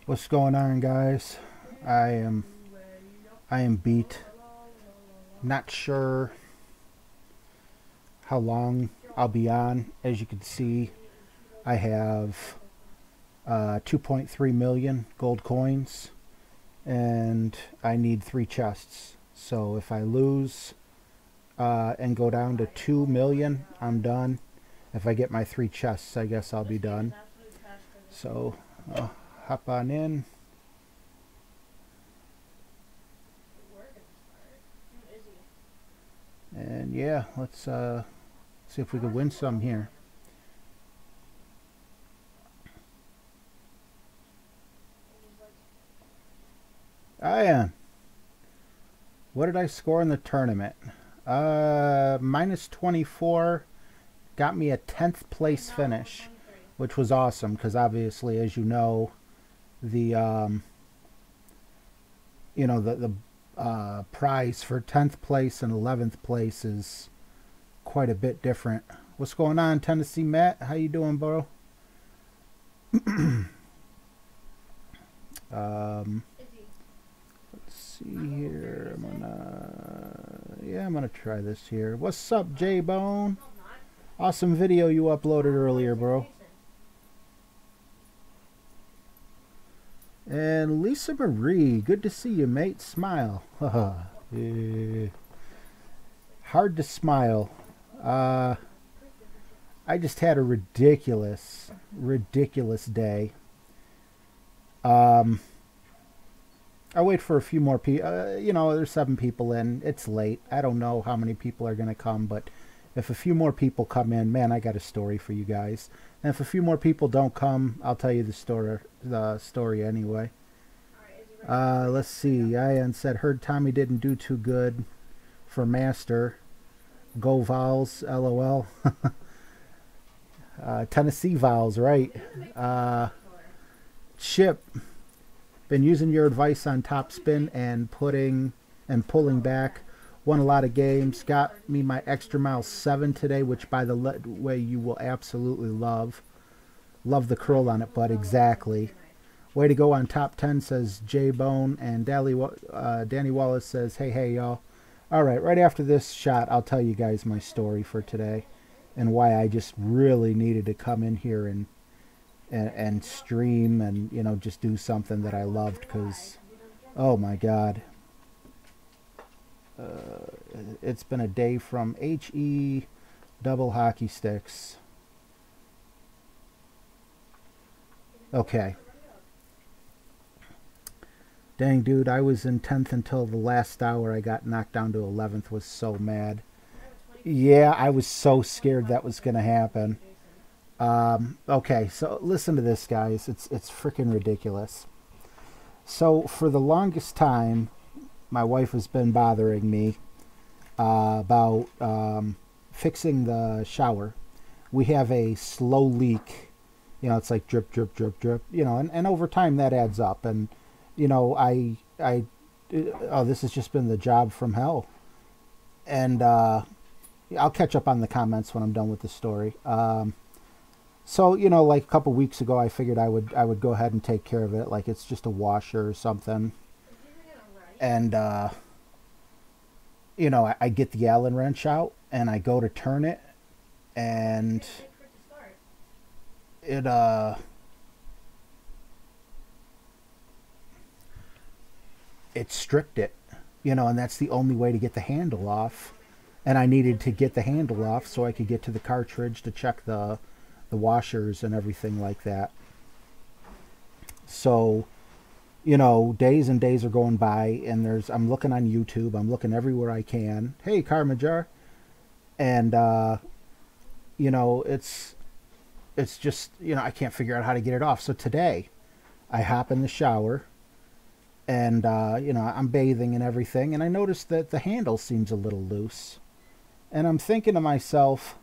What's going on, guys? I am I am beat. Not sure how long I'll be on. As you can see, I have 2.3 million gold coins, and I need 3 chests. So if I lose and go down to 2 million, I'm done. If I get my 3 chests, I guess I'll be done. So hop on in. And yeah, let's see if we can win some here. I am. What did I score in the tournament? Minus 24 got me a 10th place finish, which was awesome because obviously, as you know, the prize for 10th place and 11th place is quite a bit different. What's going on, Tennessee Matt? How you doing, bro? Let's see here. I'm gonna try this here. What's up, J Bone? Awesome video you uploaded earlier, bro. And Lisa Marie, good to see you, mate. Smile. Hard to smile. I just had a ridiculous day. I'll wait for a few more people. There's 7 people in. It's late. I don't know how many people are going to come, but if a few more people come in, man, I got a story for you guys. And if a few more people don't come, I'll tell you the story anyway. Let's see. Ian said, heard Tommy didn't do too good for Master. Go Vols, LOL. Tennessee Vols, right. Chip, been using your advice on top spin and pulling back. Won a lot of games. Got me my extra mile 7 today, which by the way you will absolutely love. Love the curl on it, bud. Exactly. Way to go on top 10, says J Bone. And Danny Wallace says, hey y'all. Alright, right after this shot, I'll tell you guys my story for today and why I just really needed to come in here and stream and just do something that I loved, because oh my god, it's been a day from HE double hockey sticks. Okay, dang dude, I was in 10th until the last hour. I got knocked down to 11th. Was so mad. Yeah, I was so scared that was gonna happen. Okay, so listen to this, guys. It's freaking ridiculous. So for the longest time, my wife has been bothering me about fixing the shower. We have a slow leak. It's like drip, drip, drip, drip. And over time that adds up. And this has just been the job from hell. And I'll catch up on the comments when I'm done with the story. So, like a couple weeks ago, I figured I would go ahead and take care of it. Like it's just a washer or something. And, I get the Allen wrench out and I go to turn it, and it stripped it, and that's the only way to get the handle off. And I needed to get the handle off so I could get to the cartridge to check the washers and everything like that. So, days and days are going by, and I'm looking on YouTube, I'm looking everywhere I can. Hey, Carmajar. And, it's just, I can't figure out how to get it off. So today, I hop in the shower, and, I'm bathing and everything, and I noticed that the handle seems a little loose. And I'm thinking to myself,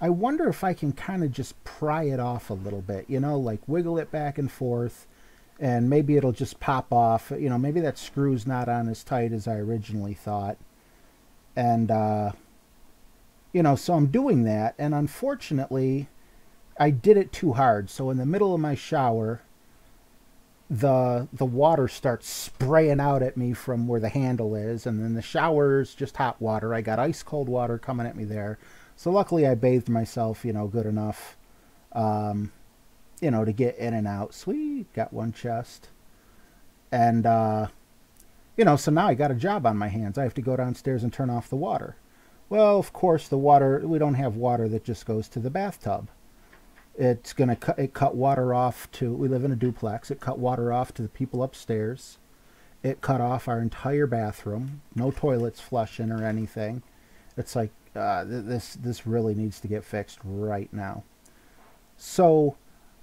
I wonder if I can kind of just pry it off a little bit, like wiggle it back and forth, and maybe it'll just pop off. Maybe that screw's not on as tight as I originally thought. And, so I'm doing that, and unfortunately, I did it too hard. So in the middle of my shower, the water starts spraying out at me from where the handle is, and then the shower's just hot water. I got ice cold water coming at me there. So luckily I bathed myself, good enough, to get in and out. Sweet, got one chest. And, so now I got a job on my hands. I have to go downstairs and turn off the water. Well, of course, the water, we don't have water that just goes to the bathtub. It's going to cut water off to, we live in a duplex, it cut water off to the people upstairs. It cut off our entire bathroom. No toilets flushing or anything. It's like, this really needs to get fixed right now. So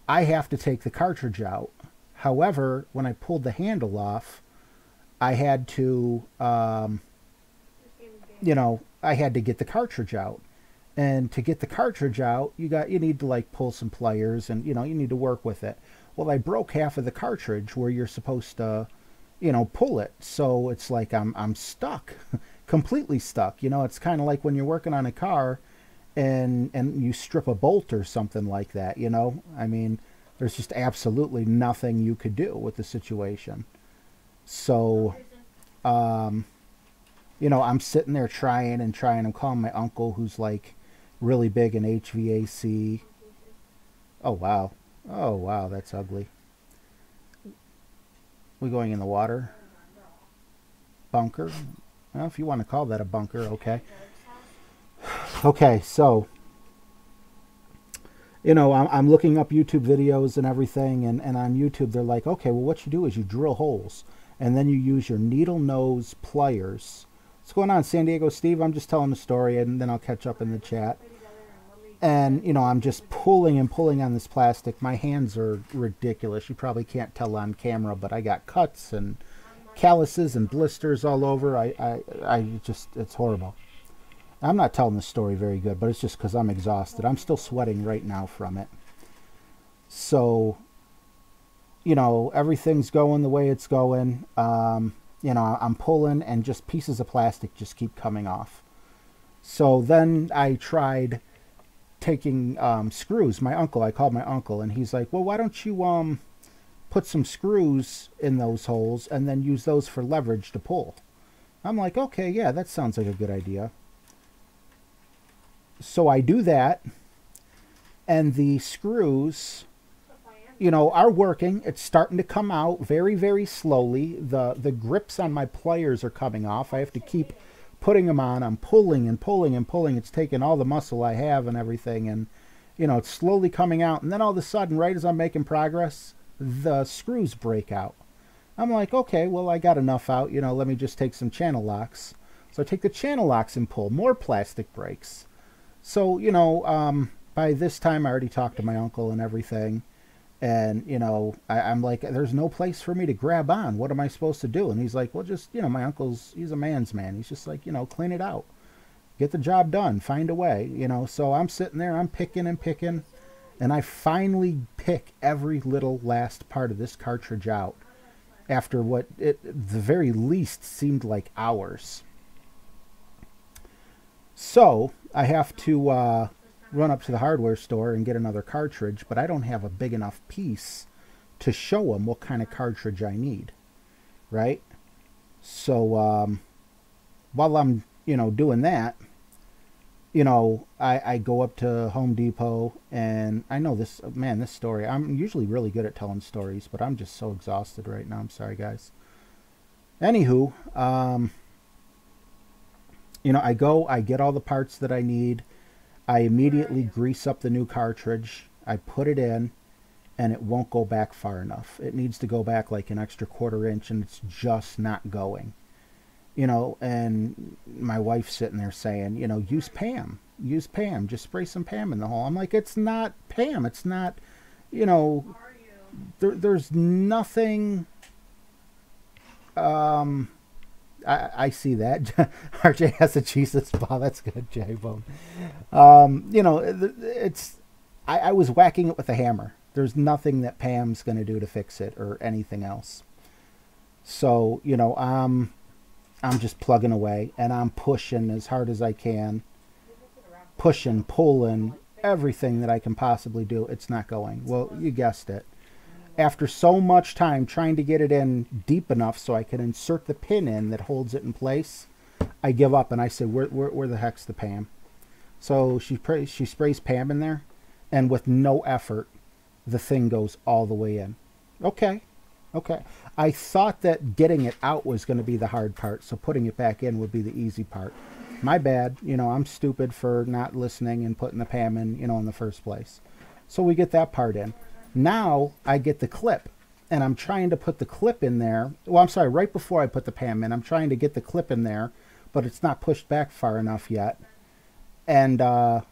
I have to take the cartridge out. However, when I pulled the handle off, I had to, I had to get the cartridge out. And to get the cartridge out, you need to like pull some pliers and, you need to work with it. Well, I broke half of the cartridge where you're supposed to, pull it. So it's like I'm stuck, completely stuck. It's kind of like when you're working on a car and you strip a bolt or something like that, I mean, there's just absolutely nothing you could do with the situation. So, I'm sitting there trying. I'm calling my uncle who's like really big in HVAC. Oh, wow. Oh, wow, that's ugly. We going in the water? Bunker? Well, if you want to call that a bunker, okay. Okay, so, I'm looking up YouTube videos and everything, and on YouTube they're like, okay, well, what you do is you drill holes, and then you use your needle nose pliers. What's going on, San Diego Steve? I'm just telling the story, and then I'll catch up in the chat. And, I'm just pulling and pulling on this plastic. My hands are ridiculous. You probably can't tell on camera, but I got cuts and calluses and blisters all over. I just, it's horrible. I'm not telling the story very good, but it's just because I'm exhausted. I'm still sweating right now from it. So, everything's going the way it's going. I'm pulling and just pieces of plastic just keep coming off. So then I tried taking screws. I called my uncle, and he's like, well, why don't you put some screws in those holes and then use those for leverage to pull? I'm like, okay, yeah, that sounds like a good idea. So I do that, and the screws, are working. It's starting to come out very, very slowly. The grips on my pliers are coming off. I have to keep putting them on. I'm pulling and pulling and pulling. It's taking all the muscle I have and everything, and it's slowly coming out. And then all of a sudden, right as I'm making progress, the screws break out. I'm like, okay, well, I got enough out. Let me just take some channel locks. So I take the channel locks and pull. More plastic breaks. So, by this time, I already talked to my uncle and everything. And, I'm like, there's no place for me to grab on. What am I supposed to do? And he's like, well, just, my uncle's, he's a man's man. He's just like, clean it out. Get the job done. Find a way, So I'm sitting there, I'm picking and picking. And I finally pick every little last part of this cartridge out after what, at the very least, seemed like hours. So I have to run up to the hardware store and get another cartridge, but I don't have a big enough piece to show them what kind of cartridge I need, right? So while I'm, doing that, I go up to Home Depot, and I know this, man, this story, I'm usually really good at telling stories, but I'm just so exhausted right now. I'm sorry, guys. Anywho, I get all the parts that I need. I immediately grease up the new cartridge. I put it in, and it won't go back far enough. It needs to go back like an extra 1/4 inch, and it's just not going. And my wife's sitting there saying, use Pam. Use Pam. Just spray some Pam in the hole. I'm like, it's not Pam. It's not, there's nothing... I see that. RJ has a Jesus ball. That's good, J-Bone. It's... I was whacking it with a hammer. There's nothing that Pam's going to do to fix it or anything else. So, I'm just plugging away, and I'm pushing as hard as I can. Pushing, pulling, everything that I can possibly do. It's not going. Well, you guessed it. After so much time trying to get it in deep enough so I can insert the pin in that holds it in place, I give up and I say, where the heck's the Pam? So she sprays Pam in there, and with no effort, the thing goes all the way in. Okay. I thought that getting it out was going to be the hard part, so putting it back in would be the easy part. My bad. I'm stupid for not listening and putting the Pam in, in the first place. So we get that part in. Now I get the clip, and I'm trying to put the clip in there. Well, I'm sorry, right before I put the Pam in, I'm trying to get the clip in there, but it's not pushed back far enough yet. And the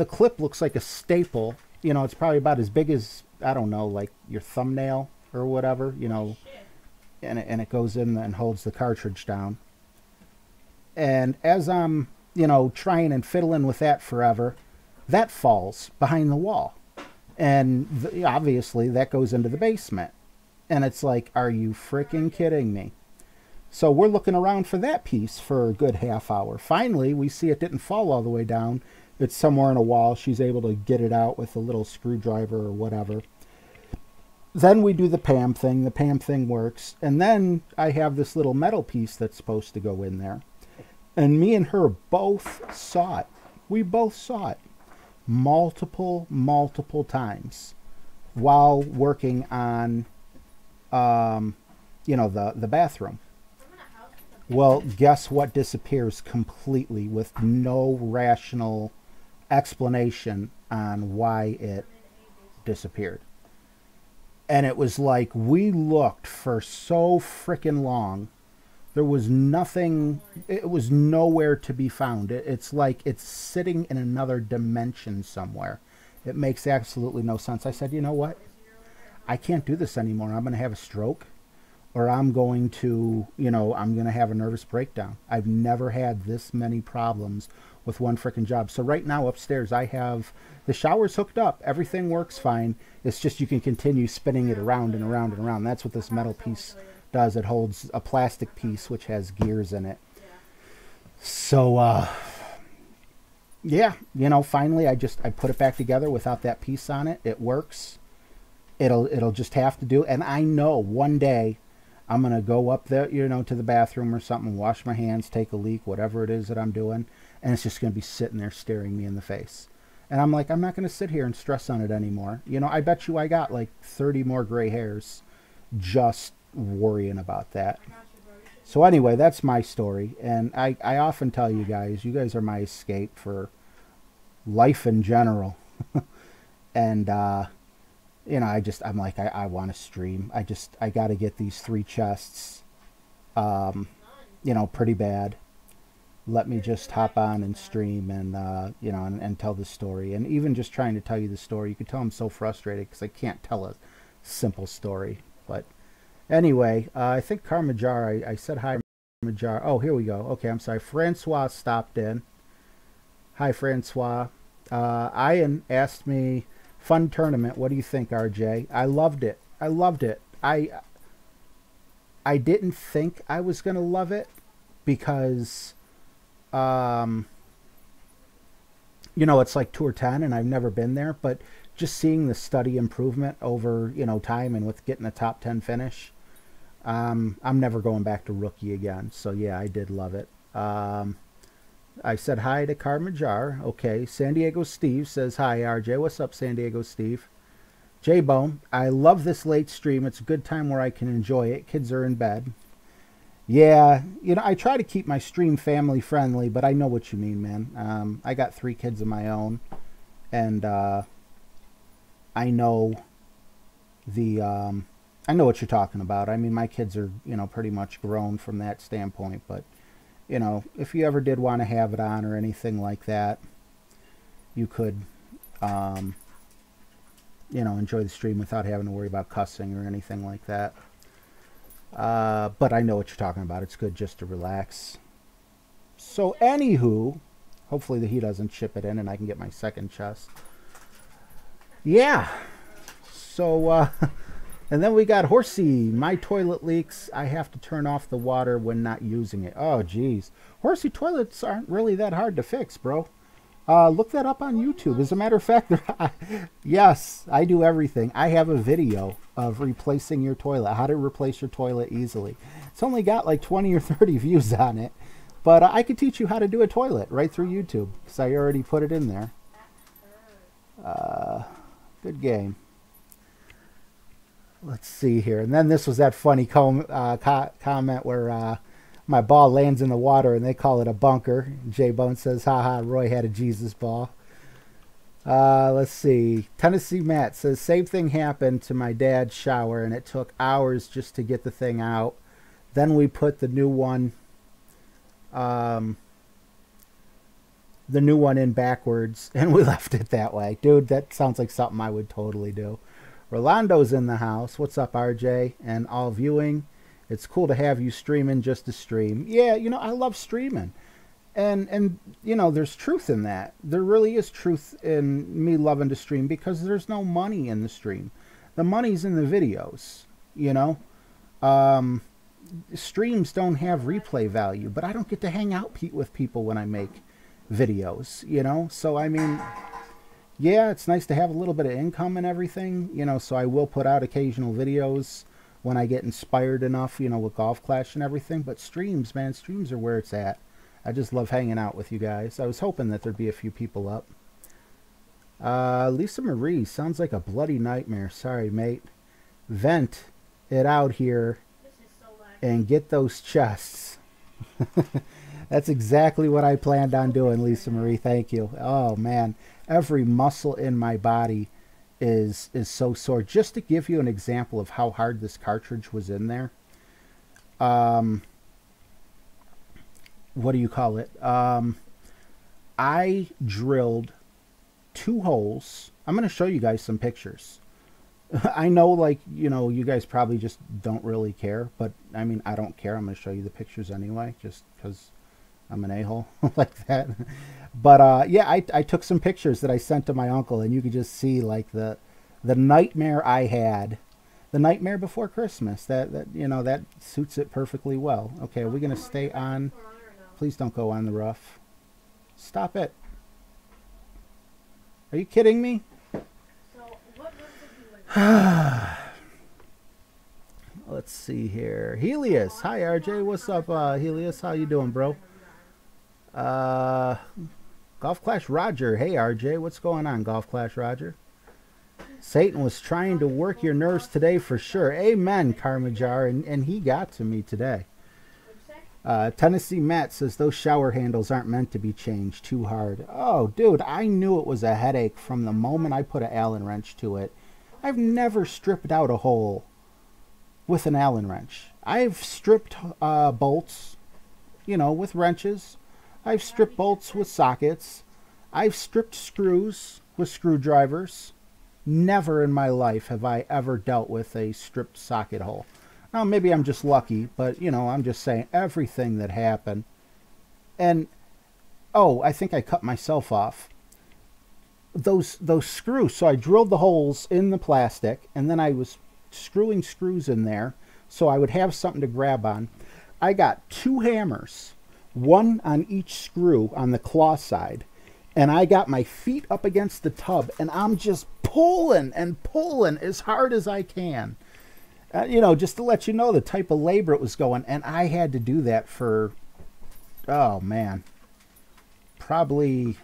clip looks like a staple. It's probably about as big as, I don't know, like your thumbnail or whatever, and it goes in and holds the cartridge down. And as I'm, trying and fiddling with that forever, that falls behind the wall. And obviously that goes into the basement. And it's like, are you freaking kidding me? So we're looking around for that piece for a good half hour. Finally, we see it didn't fall all the way down. It's somewhere in a wall. She's able to get it out with a little screwdriver or whatever. Then we do the Pam thing. The Pam thing works. And then I have this little metal piece that's supposed to go in there. And me and her both saw it. We both saw it multiple times while working on, the bathroom. Well, guess what disappears completely with no rational explanation on why it disappeared. And it was like we looked for so freaking long. There was nothing, it was nowhere to be found. It's like it's sitting in another dimension somewhere. It makes absolutely no sense. I said, you know what? I can't do this anymore. I'm going to have a stroke, or I'm going to, I'm going to have a nervous breakdown. I've never had this many problems with one freaking job. So right now upstairs, I have the showers hooked up. Everything works fine. It's just you can continue spinning it around and around and around. That's what this metal piece does. It holds a plastic piece which has gears in it. So, yeah, finally I put it back together without that piece on it. It works. It'll just have to do. And I know one day I'm going to go up there, to the bathroom or something, wash my hands, take a leak, whatever it is that I'm doing, and it's just going to be sitting there staring me in the face. And I'm like, I'm not going to sit here and stress on it anymore. I bet you I got like 30 more gray hairs just worrying about that. So anyway, that's my story. And I often tell you guys are my escape for life in general. And, I'm like, I want to stream. I got to get these 3 chests, pretty bad. Let me just hop on and stream and, and tell the story. And even just trying to tell you the story, you can tell I'm so frustrated because I can't tell a simple story. But anyway, I think Karmajar, I said hi, Karmajar. Oh, here we go. Okay, I'm sorry. Francois stopped in. Hi, Francois. Ian asked me, fun tournament. What do you think, RJ? I loved it. I didn't think I was going to love it because, it's like Tour 10 and I've never been there, but just seeing the study improvement over, time and with getting a top 10 finish, I'm never going back to rookie again. So yeah, I did love it. I said hi to Carmajar. Okay. San Diego Steve says, hi, RJ. What's up, San Diego Steve? J-Bone, I love this late stream. It's a good time where I can enjoy it. Kids are in bed. Yeah, I try to keep my stream family friendly, but I know what you mean, man. I got 3 kids of my own, and I know I know what you're talking about. I mean, my kids are, pretty much grown from that standpoint, but if you ever did want to have it on or anything like that, you could, enjoy the stream without having to worry about cussing or anything like that. But I know what you're talking about. It's good just to relax. So, anywho, hopefully he doesn't chip it in and I can get my second chest. Yeah. So, and then we got Horsey. My toilet leaks. I have to turn off the water when not using it. Oh, geez. Horsey, toilets aren't really that hard to fix, bro. Look that up on YouTube. As a matter of fact, yes, I do everything. I have a video of replacing your toilet, how to replace your toilet easily. It's only got like 20 or 30 views on it, but I could teach you how to do a toilet right through YouTube because I already put it in there. Good game. Let's see here. And then this was that funny comment where my ball lands in the water and they call it a bunker. J-Bone says, haha, Roy had a Jesus ball. Let's see. Tennessee Matt says, same thing happened to my dad's shower and it took hours just to get the thing out. Then we put the new one in backwards and we left it that way. Dude, that sounds like something I would totally do. Rolando's in the house. What's up, RJ? And all viewing. It's cool to have you streaming just to stream. Yeah, you know, I love streaming. And you know, there's truth in that. There really is truth in me loving to stream because there's no money in the stream. The money's in the videos, you know. Streams don't have replay value, but I don't get to hang out with people when I make videos, you know. So, I mean, yeah, it's nice to have a little bit of income and everything, you know, so I will put out occasional videos when I get inspired enough, you know, with Golf Clash and everything. But streams, man, streams are where it's at. I just love hanging out with you guys. I was hoping that there'd be a few people up. Lisa Marie, sounds like a bloody nightmare. Sorry, mate. Vent it out here and get those chests. That's exactly what I planned on doing, Lisa Marie. Thank you. Oh, man. Every muscle in my body is so sore. Just to give you an example of how hard this cartridge was in there. What do you call it? I drilled 2 holes. I'm going to show you guys some pictures. I know, like, you know, you guys probably just don't really care, but I mean, I don't care. I'm going to show you the pictures anyway, just because I'm an a-hole like that. But yeah, I took some pictures that I sent to my uncle, and you could just see like the nightmare I had, the nightmare before Christmas. That you know, that suits it perfectly well. Okay, are we gonna stay on? Please don't go on the rough. Stop it. Are you kidding me? Let's see here. Helios. Hi, RJ. What's up, Helios? How you doing, bro? Golf Clash Roger. Hey, RJ. What's going on, Golf Clash Roger? Satan was trying to work your nerves today for sure. Amen, Karmajar. And he got to me today. Tennessee Matt says those shower handles aren't meant to be changed too hard. Oh, dude, I knew it was a headache from the moment I put an Allen wrench to it. I've never stripped out a hole with an Allen wrench. I've stripped bolts, you know, with wrenches. I've stripped bolts with sockets. I've stripped screws with screwdrivers. Never in my life have I ever dealt with a stripped socket hole. Now, maybe I'm just lucky, but, you know, I'm just saying everything that happened. And, oh, I think I cut myself off. Those screws, so I drilled the holes in the plastic, and then I was screwing screws in there so I would have something to grab on. I got 2 hammers, one on each screw on the claw side, and I got my feet up against the tub, and I'm just pulling and pulling as hard as I can. You know, just to let you know the type of labor it was going, and I had to do that for, oh man, probably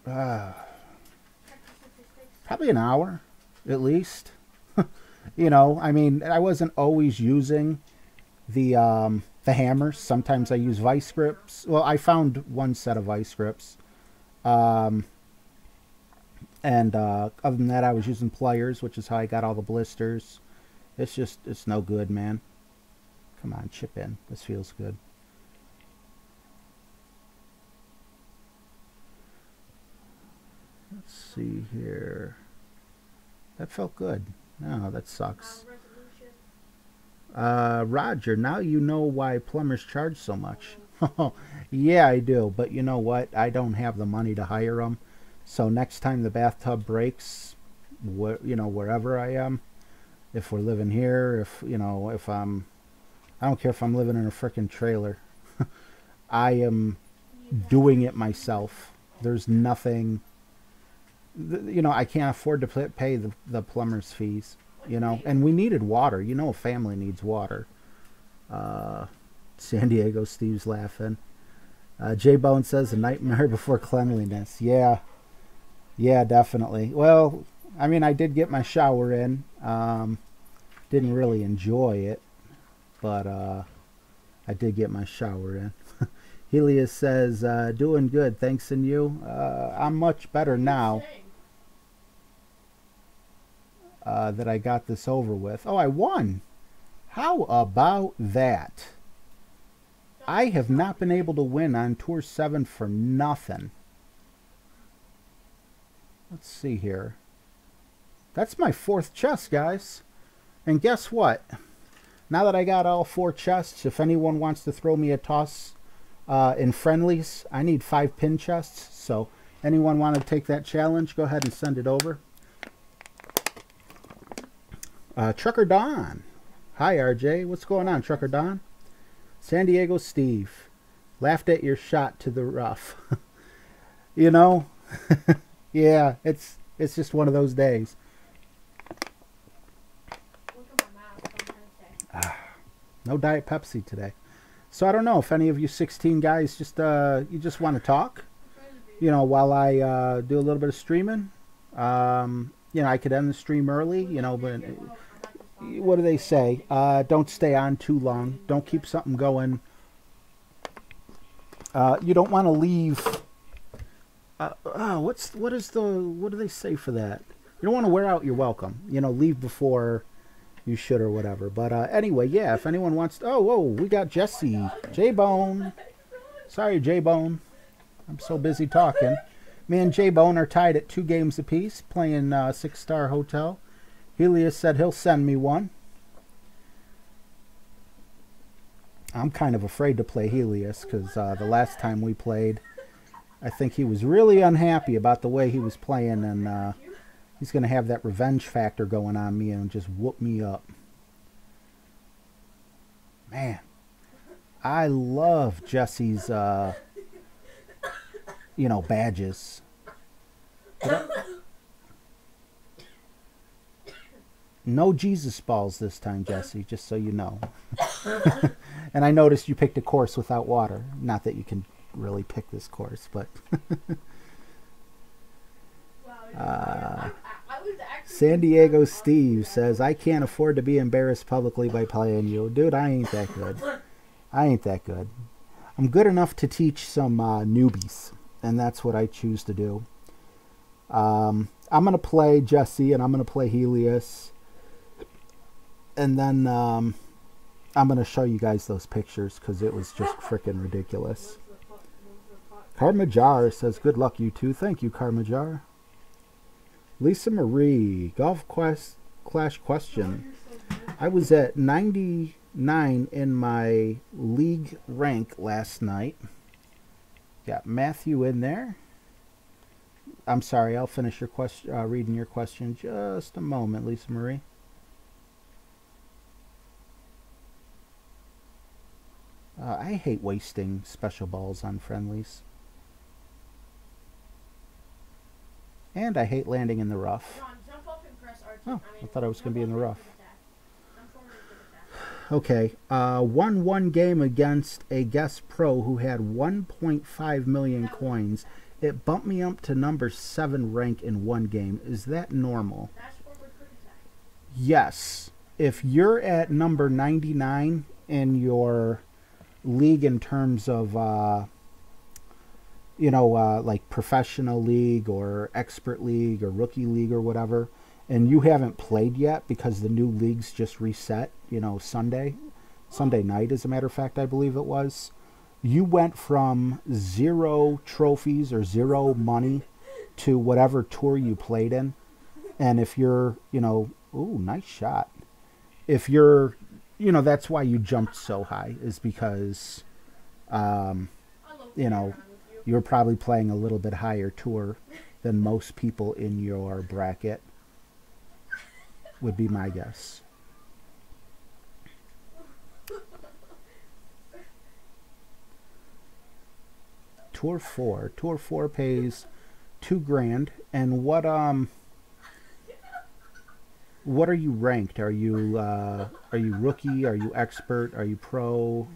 an hour at least. You know, I mean, I wasn't always using the hammers. Sometimes I use vice grips. Well, I found one set of vice grips. And other than that, I was using pliers, which is how I got all the blisters. It's no good, man. Come on, chip in. This feels good. Let's see here. That felt good. No, that sucks. Roger, now you know why plumbers charge so much. Yeah, I do. But you know what? I don't have the money to hire them. So next time the bathtub breaks, you know, wherever I am, if we're living here, if, you know, I don't care if I'm living in a frickin' trailer. I am doing it myself. There's nothing, you know, I can't afford to pay the plumber's fees, you know, and we needed water. You know, a family needs water. San Diego Steve's laughing. J-Bone says a nightmare before cleanliness. Yeah, definitely. Well, I mean, I did get my shower in. Didn't really enjoy it, but I did get my shower in. Helios says, doing good, thanks, and you? I'm much better now that I got this over with. Oh, I won! How about that? I have not been able to win on Tour 7 for nothing. Let's see here. That's my 4th chest, guys. And guess what? Now that I got all 4 chests, if anyone wants to throw me a toss in friendlies, I need 5 pin chests. So anyone want to take that challenge, go ahead and send it over. Trucker Don. Hi, RJ. What's going on, Trucker Don? San Diego Steve. Laughed at your shot to the rough. You know? Yeah, it's just one of those days. No Diet Pepsi today. So I don't know if any of you 16 guys just you just want to talk, you know, while I do a little bit of streaming. You know, I could end the stream early, you know, but what do they say? Don't stay on too long. Don't keep something going. You don't want to leave. What do they say for that? You don't want to wear out your welcome. You know, leave before you should or whatever. But anyway, yeah, if anyone wants to... Oh, whoa, we got Jesse. J-Bone. Sorry, J-Bone. I'm so busy talking. Me and J-Bone are tied at 2 games apiece, playing 6-Star Hotel. Helios said he'll send me one. I'm kind of afraid to play Helios, because the last time we played, I think he was really unhappy about the way he was playing, and... he's going to have that revenge factor going on me and just whoop me up. Man, I love Jesse's, you know, badges. No Jesus balls this time, Jesse, just so you know. And I noticed you picked a course without water. Not that you can really pick this course, but... San Diego Steve says, I can't afford to be embarrassed publicly by playing you. Dude, I ain't that good. I ain't that good. I'm good enough to teach some newbies, and that's what I choose to do. I'm going to play Jesse, and I'm going to play Helios. And then I'm going to show you guys those pictures, because it was just freaking ridiculous. Karmajar says, good luck, you two. Thank you, Karmajar. Lisa Marie, Golf Clash question. I was at 99 in my league rank last night. Got Matthew in there. I'm sorry, I'll finish your question, reading your question just a moment, Lisa Marie. I hate wasting special balls on friendlies. And I hate landing in the rough. Oh, I thought I was going to be in the rough. Okay, won one game against a guest pro who had 1.5 million coins. It bumped me up to number 7 rank in one game. Is that normal? Yes. If you're at number 99 in your league in terms of... you know, like professional league or expert league or rookie league or whatever, and you haven't played yet because the new leagues just reset, you know, Sunday night, as a matter of fact, I believe it was, you went from 0 trophies or 0 money to whatever tour you played in. And if you're, you know, ooh, nice shot. If you're, you know, that's why you jumped so high, is because, you know, you're probably playing a little bit higher tour than most people in your bracket, would be my guess. Tour 4. Tour 4 pays $2,000. And what are you ranked? Are you rookie? Are you expert? Are you pro?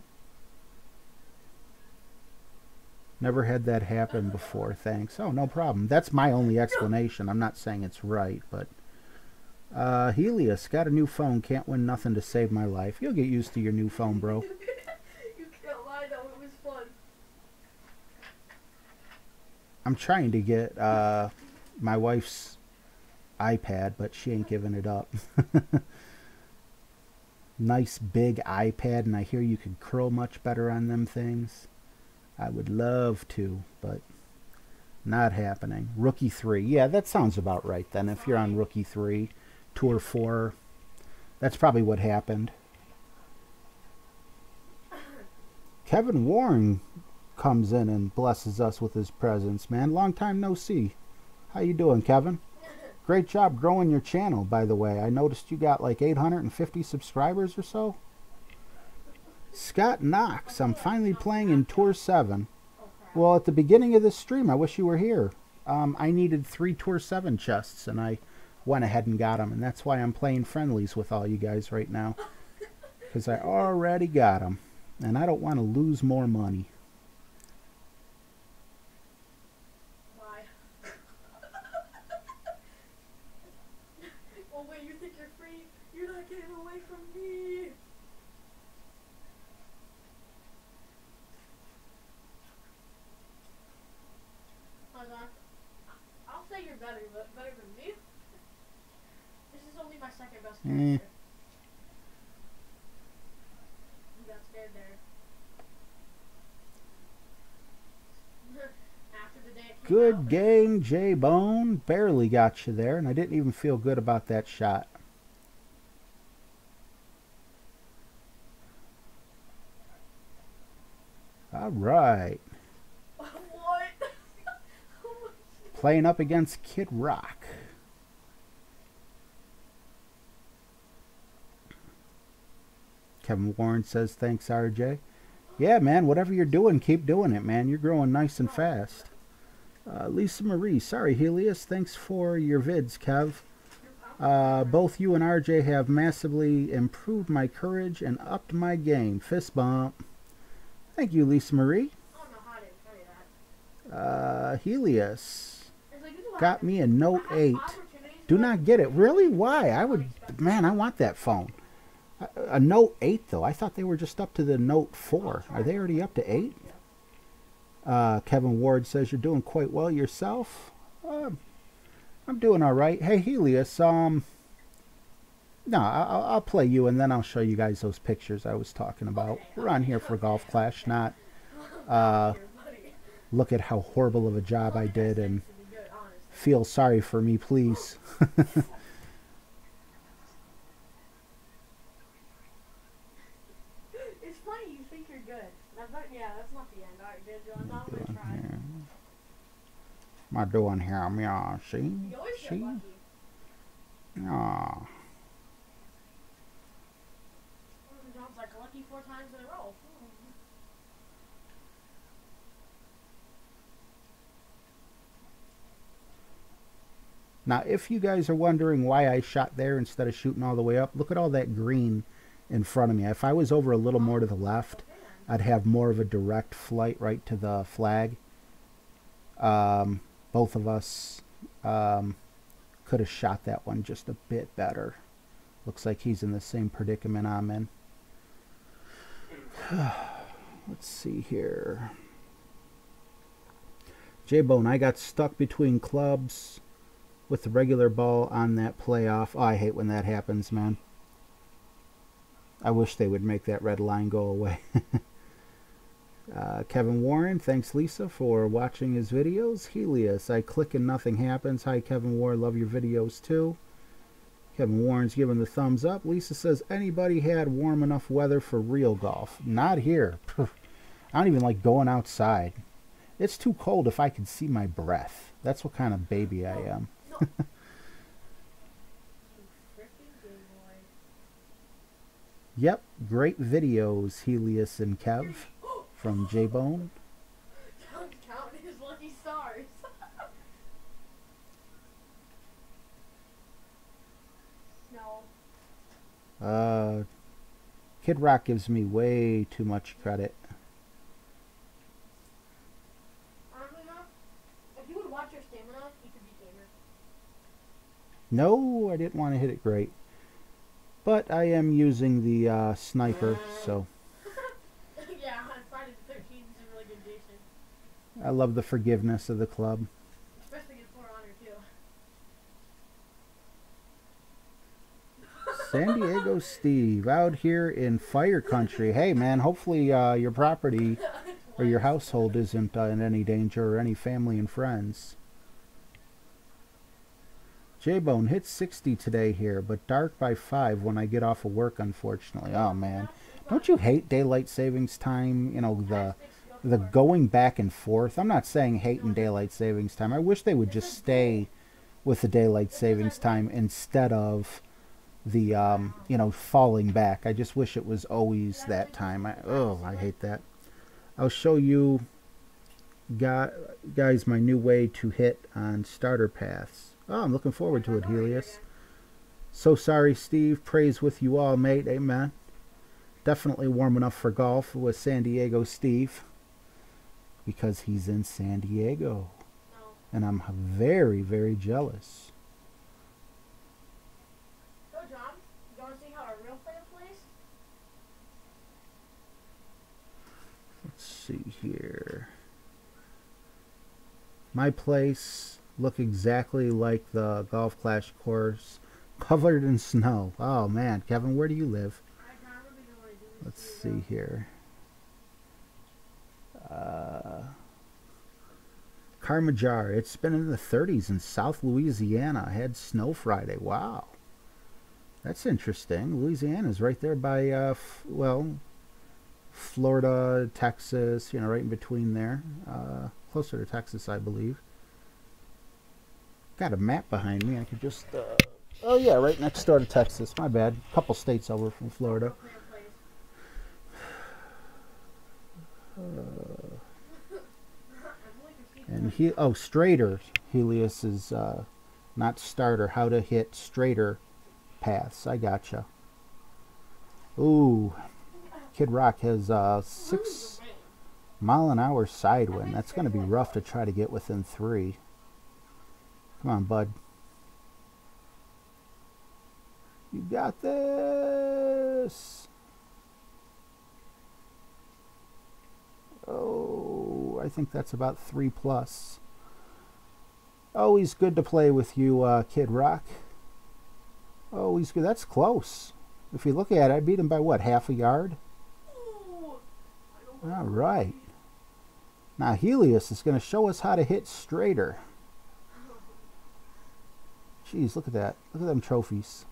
Never had that happen before, thanks. Oh, no problem. That's my only explanation. I'm not saying it's right, but... Helios, got a new phone. Can't win nothing to save my life. You'll get used to your new phone, bro. You can't lie, though. It was fun. I'm trying to get my wife's iPad, but she ain't giving it up. Nice big iPad, and I hear you can curl much better on them things. I would love to, but not happening. Rookie 3. Yeah, that sounds about right then. If you're on Rookie 3, Tour 4, that's probably what happened. Kevin Warren comes in and blesses us with his presence, man. Long time no see. How you doing, Kevin? Great job growing your channel, by the way. I noticed you got like 850 subscribers or so. Scott Knox, I'm finally playing in Tour 7. Well, at the beginning of this stream, I wish you were here. I needed 3 Tour 7 chests, and I went ahead and got them. And that's why I'm playing friendlies with all you guys right now. Because I already got them. And I don't want to lose more money. Why? Oh, wait, you think you're free? You're not getting away from me. I'll say you're better, but better than me. This is only my second best character. You got scared there. After the day it came Good out. game, J-Bone. Barely got you there, and I didn't even feel good about that shot. All right. What? Playing up against Kid Rock. Kevin Warren says, thanks, RJ. Yeah, man, whatever you're doing, keep doing it, man. You're growing nice and fast. Lisa Marie, sorry, Helios. Thanks for your vids, Kev. Both you and RJ have massively improved my courage and upped my game. Fist bump. Thank you, Lisa Marie. I don't know how to tell you that. Helios. It's like, this is what Got me a Note I have 8. opportunities Do where- not get it. Really? Why? I would... Man, I want that phone. A Note 8, though. I thought they were just up to the Note 4. Are they already up to 8? Kevin Ward says, you're doing quite well yourself. I'm doing all right. Hey, Helios, no, I'll play you, and then I'll show you guys those pictures I was talking about. We're on here for Golf Clash, not look at how horrible of a job I did and feel sorry for me, please. It's funny you think you're good. Yeah, that's not the end. Alright, good. I'm not gonna try. What am I doing here? Yeah, see? You always get See? lucky. Yeah. Sounds like lucky 4 times in a row. Now, if you guys are wondering why I shot there instead of shooting all the way up, look at all that green in front of me. If I was over a little more to the left, I'd have more of a direct flight right to the flag. Both of us could have shot that one just a bit better. Looks like he's in the same predicament I'm in. Let's see here. J-Bone, I got stuck between clubs with the regular ball on that playoff. Oh, I hate when that happens, man. I wish they would make that red line go away. Kevin Warren, thanks Lisa for watching his videos. Helios, I click and nothing happens. Hi Kevin Warren, love your videos too. Kevin Warren's giving the thumbs up. Lisa says, anybody had warm enough weather for real golf? Not here. I don't even like going outside. It's too cold if I can see my breath. That's what kind of baby I am. Yep, great videos, Helios and Kev from J-Bone. No. Kid Rock gives me way too much credit. Honestly, enough. If you would watch your stamina, you could be gamer. No, I didn't want to hit it great. But I am using the sniper, so Yeah, Friday the 13th is a really good Jason. I love the forgiveness of the club. Especially in For Honor, too. San Diego Steve, out here in fire country. Hey, man, hopefully your property or your household isn't in any danger, or any family and friends. J-Bone hit 60 today here, but dark by 5 when I get off of work, unfortunately. Oh, man. Don't you hate daylight savings time? You know, the going back and forth. I'm not saying hating daylight savings time. I wish they would just stay with the daylight savings time instead of the, you know, falling back. I just wish it was always that time. I hate that. I'll show you, guys, my new way to hit on starter paths. Oh, I'm looking forward to it, Helios. So sorry, Steve. Praise with you all, mate. Amen. Definitely warm enough for golf with San Diego Steve, because he's in San Diego. And I'm very, very jealous. So, John, you want to see how a real player plays? Let's see here. My place look exactly like the Golf Clash course, covered in snow. Oh man, Kevin, where do you live? Let's see here. Carmajar, it's been in the 30s in South Louisiana. I had snow Friday. Wow, that's interesting. Louisiana's right there by well, Florida, Texas, you know, right in between there, closer to Texas, I believe. Got a map behind me. I could just oh yeah, right next door to Texas. My bad. A couple states over from Florida. And he, oh, straighter. Helios is not starter. How to hit straighter paths. I gotcha. Ooh, Kid Rock has 6 mile an hour side wind. That's going to be rough to try to get within 3. Come on, bud. You got this. Oh, I think that's about 3 plus. Always good to play with you, Kid Rock. Always good. That's close. If you look at it, I beat him by what, half a yard? All right. Now Helios is going to show us how to hit straighter. Jeez, look at that. Look at them trophies.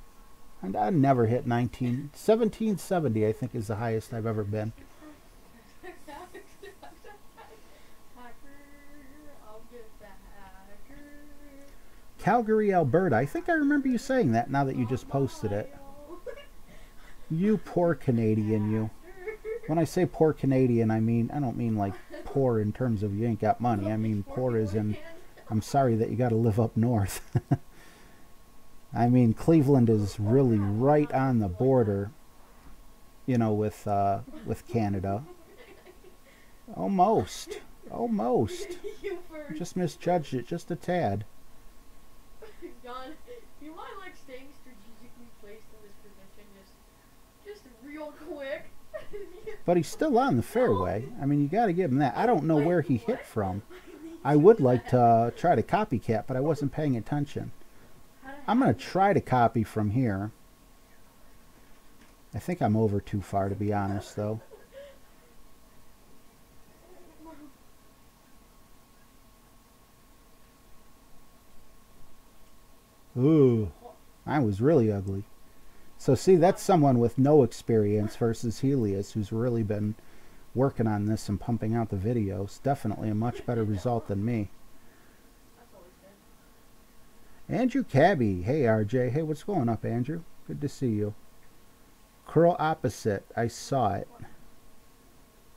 And I never hit 1770, I think, is the highest I've ever been. Calgary, Alberta. I think I remember you saying that now that you just posted it. You poor Canadian, you. When I say poor Canadian, I don't mean like poor in terms of you ain't got money. I mean poor as in, I'm sorry that you got to live up north. I mean, Cleveland is really right on the border, you know, with Canada. Almost. Almost. Just misjudged it just a tad. John, you mind like staying strategically placed in this position just real quick? But he's still on the fairway. I mean, you got to give him that. I don't know where he hit from. I would like to try to copycat, but I wasn't paying attention. I'm going to try to copy from here. I think I'm over too far, to be honest, though. Ooh, I was really ugly. So see, that's someone with no experience versus Helios, who's really been working on this and pumping out the videos. Definitely a much better result than me. Andrew Cabby. Hey, RJ. Hey, what's going up, Andrew? Good to see you. Curl opposite. I saw it.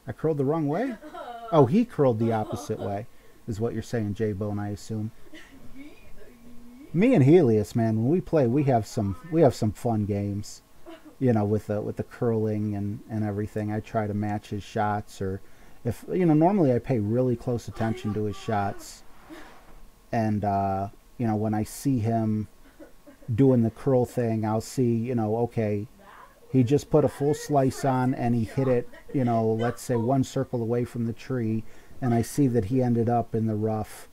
I curled the wrong way? Oh, he curled the opposite way, is what you're saying, J-Bone, I assume. Me and Helios, man, when we play, we have some fun games. You know, with the curling and everything. I try to match his shots, or if you know, normally I pay really close attention to his shots, and you know, when I see him doing the curl thing, I'll see, you know, okay, he just put a full slice on and he hit it, you know, let's say one circle away from the tree, and I see that he ended up in the rough,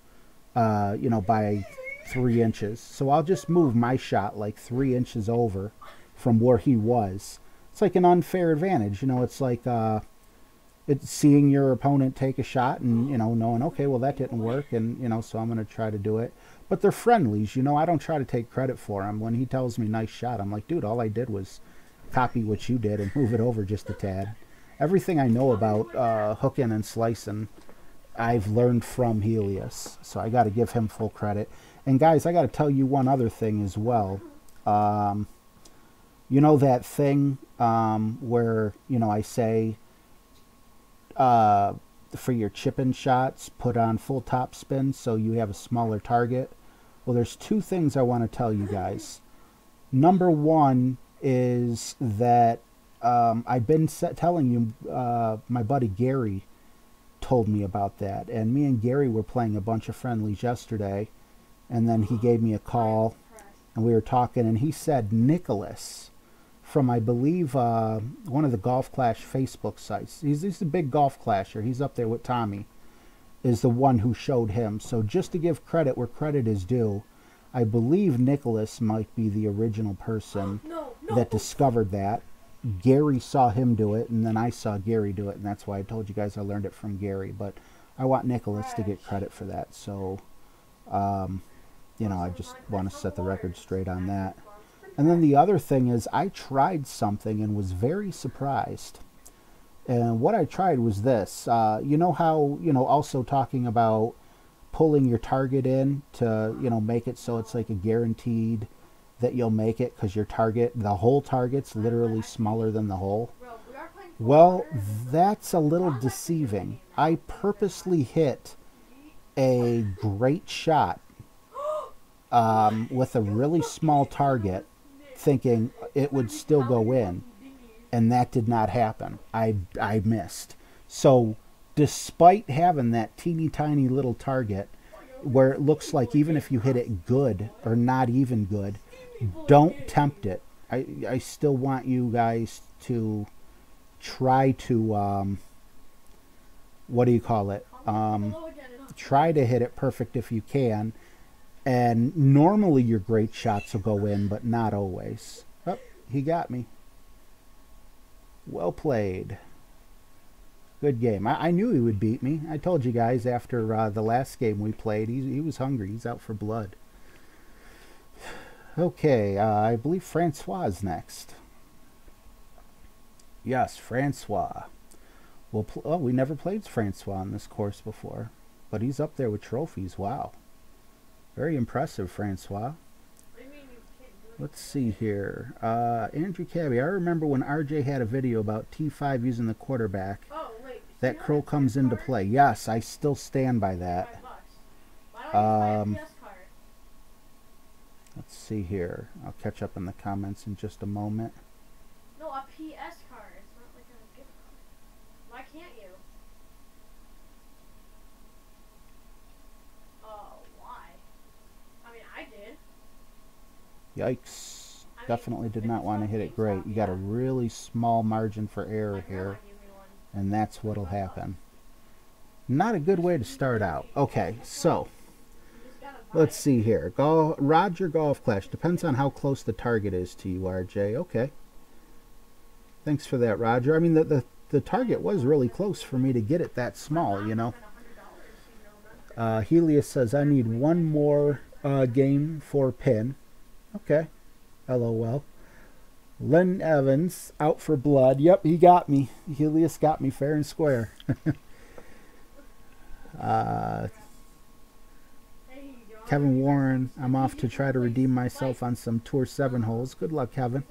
you know, by 3 inches. So I'll just move my shot like 3 inches over from where he was. It's like an unfair advantage, you know. It's like it's seeing your opponent take a shot and, you know, knowing, okay, well, that didn't work, and, you know, so I'm going to try to do it. But they're friendlies, you know. I don't try to take credit for him. When he tells me nice shot, I'm like, dude, all I did was copy what you did and move it over just a tad. Everything I know about hooking and slicing, I've learned from Helios, so I got to give him full credit. And guys, I got to tell you one other thing as well. You know that thing where, you know, I say for your chip-in shots, put on full top spin so you have a smaller target? Well, there's 2 things I want to tell you guys. Number 1 is that I've been telling you, my buddy Gary told me about that, and me and Gary were playing a bunch of friendlies yesterday, and then he gave me a call and we were talking, and he said Nicholas from, I believe, one of the Golf Clash Facebook sites, he's a big Golf Clasher, he's up there with Tommy, is the one who showed him. So just to give credit where credit is due, I believe Nicholas might be the original person that discovered that. Gary saw him do it, and then I saw Gary do it, and that's why I told you guys I learned it from Gary. But I want Nicholas to get credit for that. So, you know, I just want to set the record straight on that. And then the other thing is, I tried something and was very surprised. And what I tried was this. You know how, you know, also talking about pulling your target in to, you know, make it so it's like a guaranteed that you'll make it, because your target, the whole target's literally smaller than the hole. Well, that's a little deceiving. I purposely hit a great shot with a really small target, thinking it would still go in, and that did not happen. I missed. So despite having that teeny tiny little target where it looks like even if you hit it good or not even good, don't tempt it. I still want you guys to try to what do you call it, try to hit it perfect if you can. And normally your great shots will go in, but not always. Oh, he got me. Well played. Good game. I knew he would beat me. I told you guys after the last game we played, he was hungry. He's out for blood. Okay, I believe Francois is next. Yes, Francois. Oh, we never played Francois on this course before, but he's up there with trophies. Wow. Very impressive, Francois. Let's see here. Andrew Cabby, I remember when RJ had a video about T5 using the quarterback. Oh, wait. That curl comes into play. Yes, I still stand by that. Let's see here. I'll catch up in the comments in just a moment. No, a PS card. It's not like a gift card. Why can't you? Yikes. Definitely did not want to hit it great. You got a really small margin for error here, and that's what'll happen. Not a good way to start out. Okay, so let's see here. Roger Golf Clash. Depends on how close the target is to you, RJ. Okay. Thanks for that, Roger. I mean, the target was really close for me to get it that small, you know. Helios says, I need one more game for pin. Okay. LOL. Len Evans, out for blood. Yep, he got me. Helios got me fair and square. Kevin Warren, I'm off to try to redeem myself on some Tour 7 holes. Good luck, Kevin.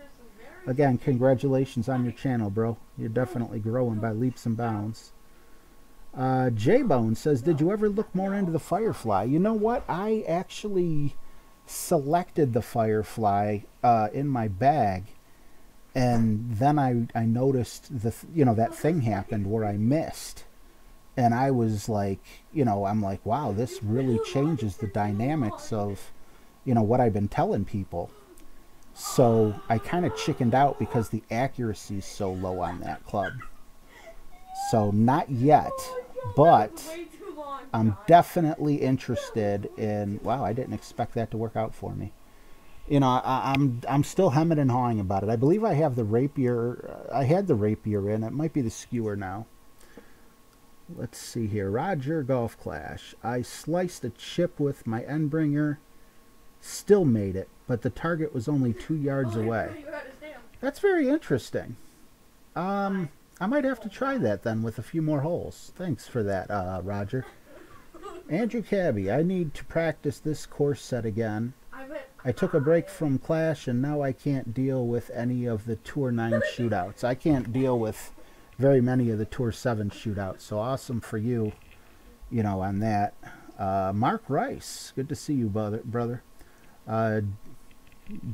Again, congratulations on your channel, bro. You're definitely growing by leaps and bounds. J-Bone says, did you ever look more into the Firefly? You know what? I actually selected the Firefly in my bag, and then I noticed that thing happened where I missed, and I was like, I'm like, wow, this really changes the dynamics of what I've been telling people. So I kind of chickened out because the accuracy is so low on that club. So not yet, but I'm definitely interested in. Wow, I didn't expect that to work out for me. I'm still hemming and hawing about it. I believe I have the rapier. I had the rapier in. It might be the skewer now. Let's see here. Roger Golf Clash. I sliced a chip with my Endbringer. Still made it, but the target was only 2 yards away. That's very interesting. I might have to try that then with a few more holes. Thanks for that, Roger. Andrew Cabby, I need to practice this course set again. I took a break from Clash, and now I can't deal with any of the Tour 9 shootouts. I can't deal with very many of the Tour 7 shootouts, so awesome for you, on that. Mark Rice, good to see you, brother.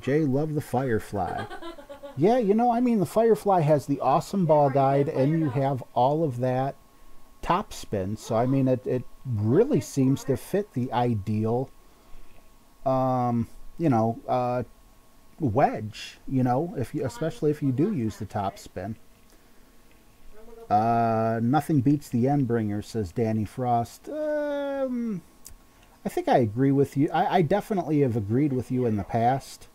Jay, love the Firefly. Yeah, the Firefly has the awesome ball guide, and you have all of that top spin. So, it really seems to fit the ideal, wedge, especially if you do use the top spin. Nothing beats the Endbringer, says Danny Frost. I think I agree with you. I definitely have agreed with you in the past.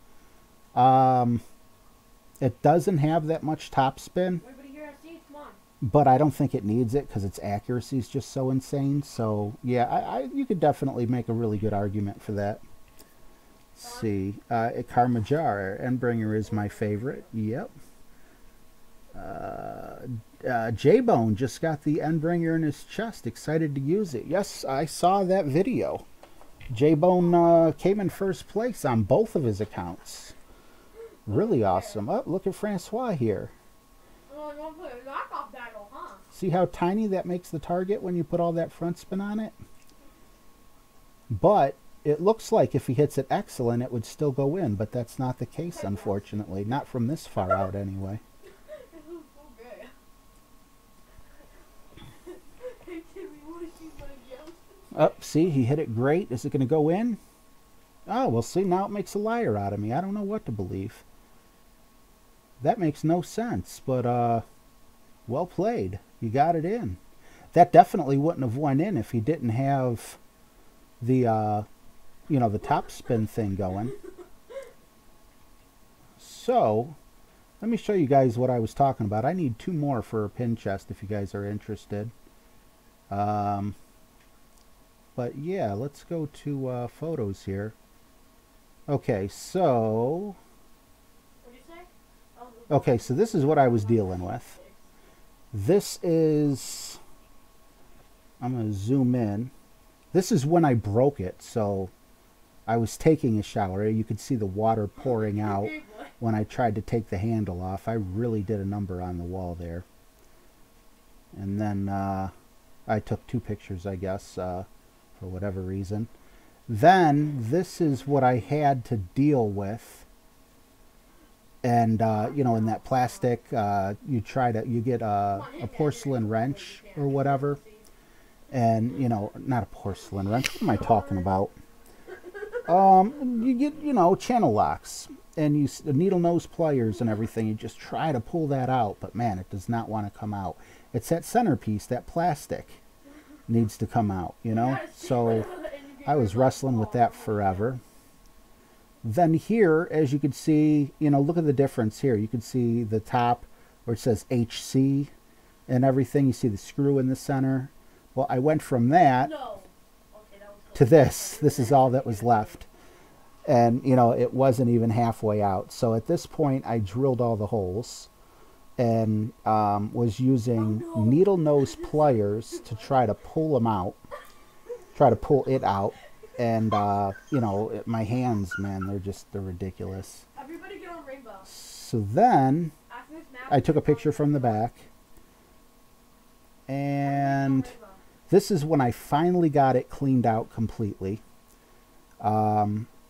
It doesn't have that much top spin, but I don't think it needs it because its accuracy is just so insane. So, yeah, you could definitely make a really good argument for that. Let's see. Karmajar, Endbringer is my favorite. Yep. J-Bone just got the Endbringer in his chest. Excited to use it. Yes, I saw that video. J-Bone came in first place on both of his accounts. Really awesome. Oh, look at Francois here. See how tiny that makes the target when you put all that front spin on it? But it looks like if he hits it excellent, it would still go in. But that's not the case, unfortunately. Not from this far out, anyway. Oh, see, he hit it great. Is it going to go in? Oh, well, see, now it makes a liar out of me. I don't know what to believe. That makes no sense, but, well played. You got it in. That definitely wouldn't have went in if he didn't have the, the top spin thing going. So, let me show you guys what I was talking about. I need 2 more for a pin chest if you guys are interested. But yeah, let's go to photos here. Okay, so... Okay, so this is what I was dealing with. This is... I'm going to zoom in. This is when I broke it, so I was taking a shower. You could see the water pouring out when I tried to take the handle off. I really did a number on the wall there. And then I took 2 pictures, I guess, for whatever reason. Then this is what I had to deal with. And, in that plastic, you get a porcelain wrench or whatever. And, not a porcelain wrench. What am I talking about? You get, channel locks. And the needle nose pliers and everything. You just try to pull that out. But, man, it does not want to come out. It's that centerpiece, that plastic, needs to come out, So I was wrestling with that forever. Then here, as you can see, look at the difference here. You can see the top where it says HC and everything. You see the screw in the center. Well, I went from that to this. This is all that was left. And, it wasn't even halfway out. So at this point, I drilled all the holes and was using needle nose pliers to try to pull them out, try to pull it out. And, my hands, man, they're ridiculous. Everybody get on Rainbow. So then I took a picture from the back. And this is when I finally got it cleaned out completely.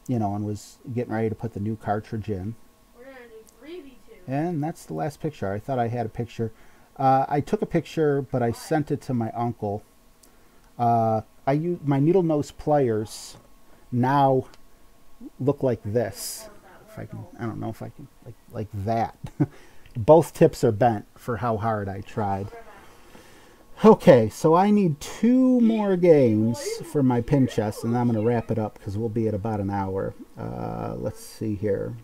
you know, and was getting ready to put the new cartridge in. We're gonna do 3v2. And that's the last picture. I thought I had a picture. I took a picture, but I sent it to my uncle. I use my needle nose pliers now look like this. If I can, I don't know if I can, like that. Both tips are bent for how hard I tried. Okay, so I need 2 more games for my pin chest, and I'm going to wrap it up because we'll be at about an hour. Let's see here.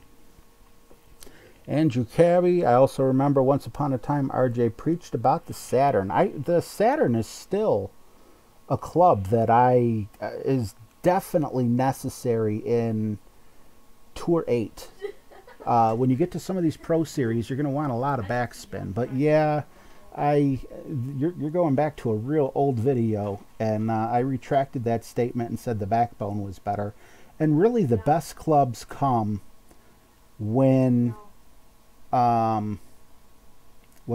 Andrew Cabby, I also remember once upon a time RJ preached about the Saturn. The Saturn is still a club that is definitely necessary in Tour 8. When you get to some of these Pro Series, you're going to want a lot of backspin. But yeah, you're going back to a real old video, and I retracted that statement and said the backbone was better. And really, the best clubs come when, what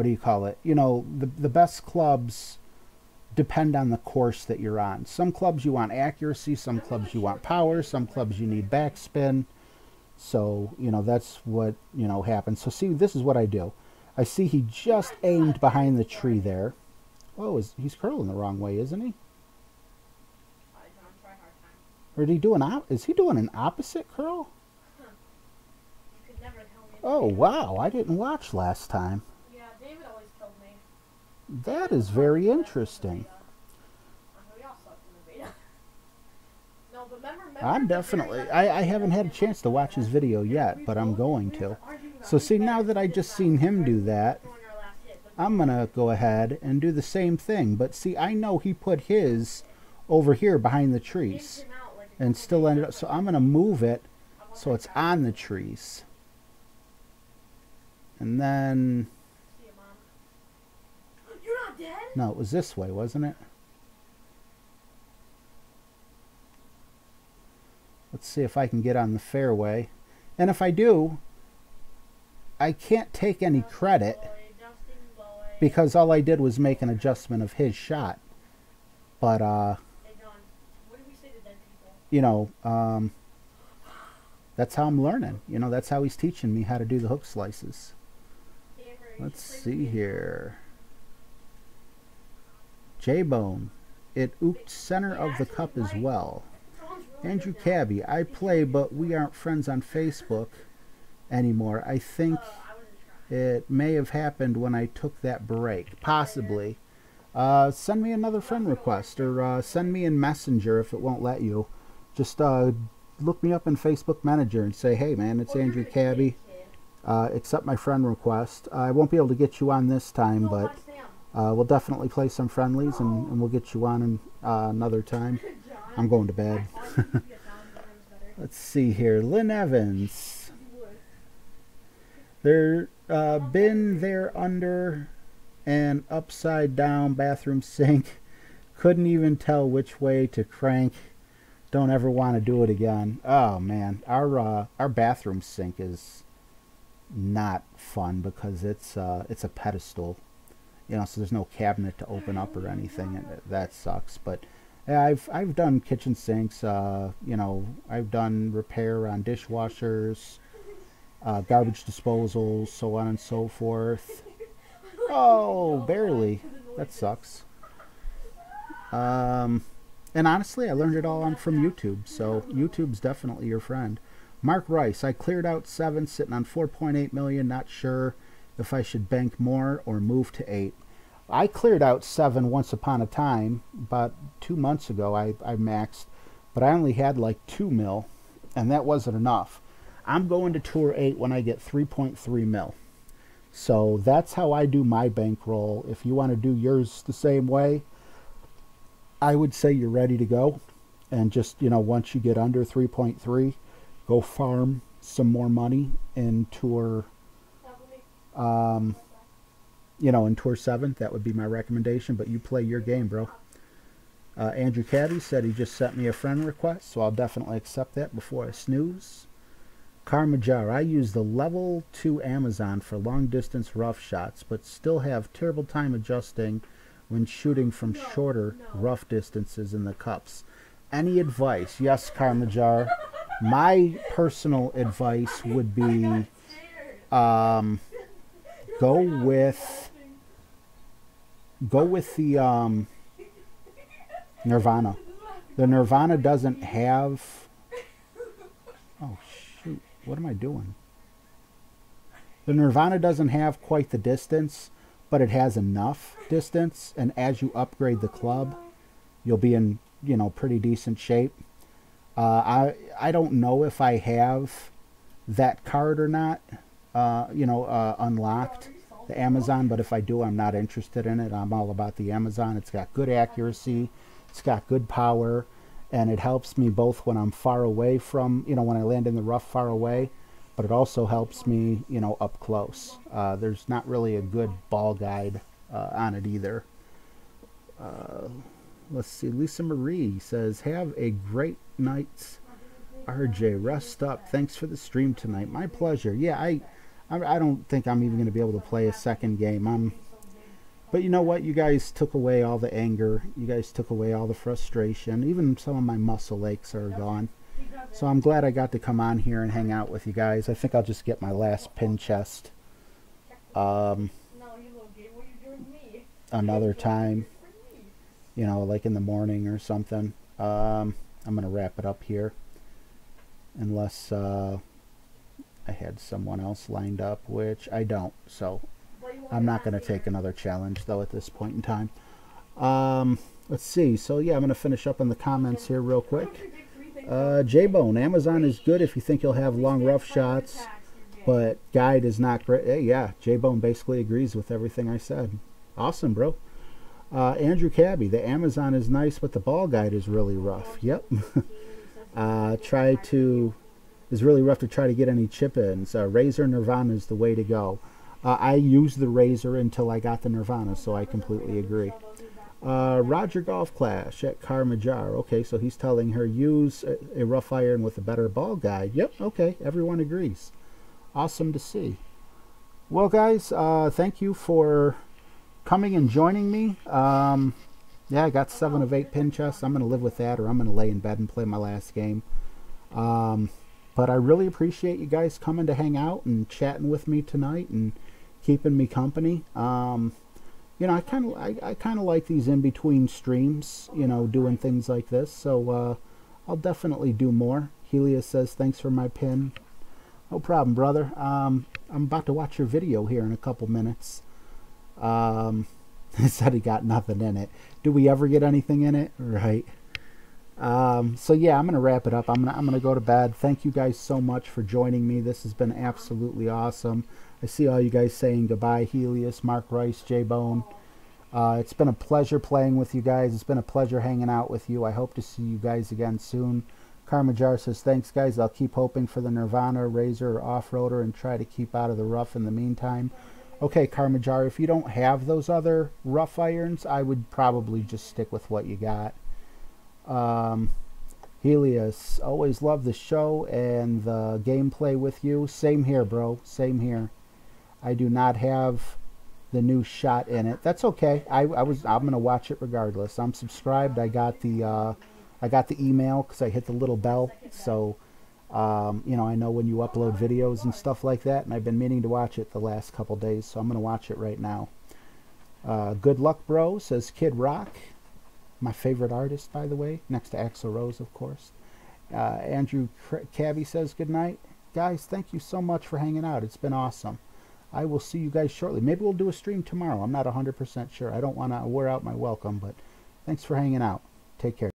do you call it? You know, the best clubs depend on the course that you're on. Some clubs you want accuracy, some clubs you want power, some clubs you need backspin. So, you know, that's what, you know, happens. So see, this is what I do. I see he just aimed behind the tree there. Oh, he's curling the wrong way, isn't he? Or is he doing an opposite curl? Oh, wow, I didn't watch last time. Yeah, David always killed me. That is very interesting. I'm definitely, I haven't had a chance to watch his video yet, but I'm going to. So see, now that I just seen him do that, I'm going to go ahead and do the same thing. But see, I know he put his over here behind the trees and still ended up, so I'm going to move it so it's on the trees. And then, You're not dead? no, it was this way, wasn't it? Let's see if I can get on the fairway. And if I do, I can't take any credit because all I did was make an adjustment of his shot. But, you know, that's how I'm learning. You know, that's how he's teaching me how to do the hook slices. Let's see here. J-Bone. It ooped center of the cup as well. Andrew Cabby, I play, but we aren't friends on Facebook anymore. I think it may have happened when I took that break. Possibly. Send me another friend request, or send me in Messenger if it won't let you. Just look me up in Facebook Messenger and say, hey man, it's Andrew Cabby. Accept my friend request. I won't be able to get you on this time, but we'll definitely play some friendlies, and we'll get you on another time. I'm going to bed. Let's see here. Lynn Evans. Been there under an upside down bathroom sink. Couldn't even tell which way to crank. Don't ever want to do it again. Oh man, our bathroom sink is not fun because it's a pedestal, you know, so there's no cabinet to open up or anything, and that sucks. But yeah, I've done kitchen sinks. You know, I've done repair on dishwashers, garbage disposals, so on and so forth. Oh, barely. That sucks. And honestly, I learned it all from YouTube, so YouTube's definitely your friend. Mark Rice, I cleared out 7, sitting on 4.8 million. Not sure if I should bank more or move to 8. I cleared out 7 once upon a time. About 2 months ago, I maxed, but I only had like 2 mil, and that wasn't enough. I'm going to Tour 8 when I get 3.3 mil. So that's how I do my bankroll. If you want to do yours the same way, I would say you're ready to go. And just, you know, once you get under 3.3, go farm some more money in Tour, you know, in Tour 7. That would be my recommendation, but you play your game, bro. Andrew Caddy said he just sent me a friend request, so I'll definitely accept that before I snooze. Karmajar, I use the level 2 Amazon for long distance rough shots, but still have terrible time adjusting when shooting from shorter rough distances in the cups. Any advice? Yes, Karmajar. My personal advice would be go with the Nirvana. The Nirvana doesn't have... Oh, shoot. What am I doing? The Nirvana doesn't have quite the distance, but it has enough distance. And as you upgrade the club, you'll be in, you know, pretty decent shape. I don't know if I have that card or not, unlocked, the Amazon, but if I do, I'm not interested in it. I'm all about the Amazon. It's got good accuracy, it's got good power, and it helps me both when I'm far away from, when I land in the rough far away, but it also helps me, up close. There's not really a good ball guide on it either. Let's see, Lisa Marie says, have a great night, RJ. Rest up. Thanks for the stream tonight. My pleasure. Yeah, I don't think I'm even going to be able to play a second game. But you know what? You guys took away all the anger. You guys took away all the frustration. Even some of my muscle aches are gone. So I'm glad I got to come on here and hang out with you guys. I think I'll just get my last pin chest another time. Like in the morning or something. I'm going to wrap it up here. Unless I had someone else lined up, which I don't. So I'm not going to take another challenge, though, at this point in time. Let's see. So, yeah, I'm going to finish up in the comments here real quick. J-Bone, Amazon is good if you think you'll have long, rough shots, but guide is not great. Hey, yeah, J-Bone basically agrees with everything I said. Awesome, bro. Andrew Cabby, the Amazon is nice, but the ball guide is really rough. Yep. It's really rough to try to get any chip-ins. Razor Nirvana is the way to go. I used the Razor until I got the Nirvana, so I completely agree. Roger Golf Clash at Carmajar. Okay, so he's telling her use a rough iron with a better ball guide. Yep, okay, everyone agrees. Awesome to see. Well, guys, thank you for coming and joining me. Yeah, I got 7 of 8 pin chests. I'm going to live with that, or I'm going to lay in bed and play my last game. But I really appreciate you guys coming to hang out and chatting with me tonight and keeping me company. I kind of like these in between streams, doing things like this. So I'll definitely do more. Helios says, thanks for my pin. No problem, brother. I'm about to watch your video here in a couple minutes. He said he got nothing in it. Do we ever get anything in it? Right. So yeah, I'm gonna wrap it up. I'm gonna go to bed. Thank you guys so much for joining me. This has been absolutely awesome. I see all you guys saying goodbye. Helios, Mark Rice, J-Bone. It's been a pleasure playing with you guys. It's been a pleasure hanging out with you. I hope to see you guys again soon. Karmajar says, thanks guys. I'll keep hoping for the Nirvana, Razor, or Off-Roader and try to keep out of the rough in the meantime. Okay, Karmajar, if you don't have those other rough irons, I would probably just stick with what you got. Helios, always love the show and the gameplay with you. Same here, bro. Same here. I do not have the new shot in it. That's okay. I'm gonna watch it regardless. I'm subscribed. I got the email because I hit the little bell. So I know when you upload videos and stuff like that, and I've been meaning to watch it the last couple days, so I'm gonna watch it right now. Good luck, bro, says Kid Rock. My favorite artist, by the way, next to Axl Rose, of course. Andrew Cabby says good night. Guys, thank you so much for hanging out. It's been awesome. I will see you guys shortly. Maybe we'll do a stream tomorrow. I'm not 100% sure. I don't want to wear out my welcome, but thanks for hanging out. Take care.